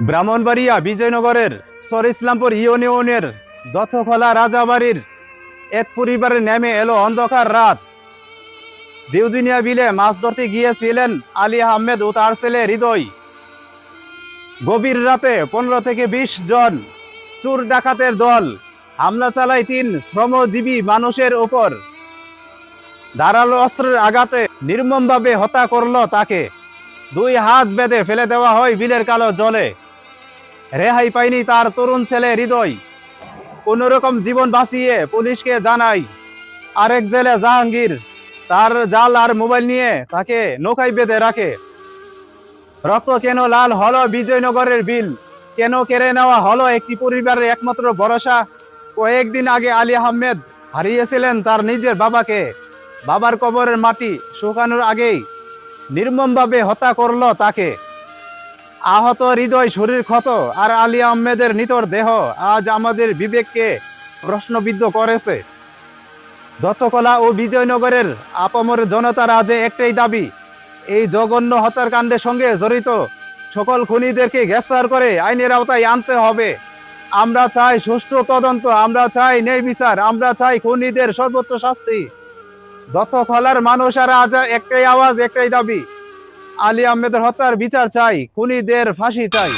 ব্রাহ্মণবাড়িয়া বিজয়নগরের সর ইসলামপুর ইউনিয়নের দত্তখোলা রাজাবাড়ির এক পরিবারে নেমে এলো অন্ধকার রাত। দেওদিনিয়া বিলে মাছ ধরতে গিয়েছিলেন আলী আহমেদ ও তার ছেলে হৃদয়। গভীর রাতে 15 থেকে 20 জন চোর ডাকাতের দল হামলা চালায় 3 শ্রমজীবী মানুষের উপর। ধারালো অস্ত্রের আঘাতে নির্মমভাবে হত্যা করল তাকে। 2 হাত বেঁধে ফেলে দেওয়া হয় বিলের কালো জলে। রেহাই পায়নি তার তরুণ ছেলে হৃদয়। কোনোরকম জীবন বাঁচিয়ে পুলিশকে জানায়। আরেক জেলে জাহাঙ্গীর তার জাল আর মোবাইল নিয়ে তাকে নৌকায় বেঁধে রাখে। রক্ত কেন লাল হলো বিজয়নগরের বিল? কেন কেড়ে নেওয়া হলো একটি পরিবারের একমাত্র ভরসা? কয়েকদিন আগে আলী আহমেদ হারিয়েছিলেন তার নিজের বাবাকে। বাবার কবরের মাটি শুকানোর আগেই নির্মমভাবে হত্যা করলো তাকে। আহত হৃদয়, শরীর ক্ষত আর আলী আহমেদের নিথর দেহ আজ আমাদের বিবেককে প্রশ্নবিদ্ধ করেছে। দত্তখোলা ও বিজয়নগরের আপামর জনতার আজ একটাই দাবি, এই জঘন্য হত্যাকাণ্ডের সঙ্গে জড়িত সকল খুনিদেরকে গ্রেফতার করে আইনের আওতায় আনতে হবে। আমরা চাই সুষ্ঠু তদন্ত, আমরা চাই ন্যায় বিচার, আমরা চাই খুনিদের সর্বোচ্চ শাস্তি। দত্তখোলার মানুষেরা আজ একটাই আওয়াজ, একটাই দাবি, আলী আহমেদের হত্যার বিচার চাই, খুনিদের ফাঁসি চাই।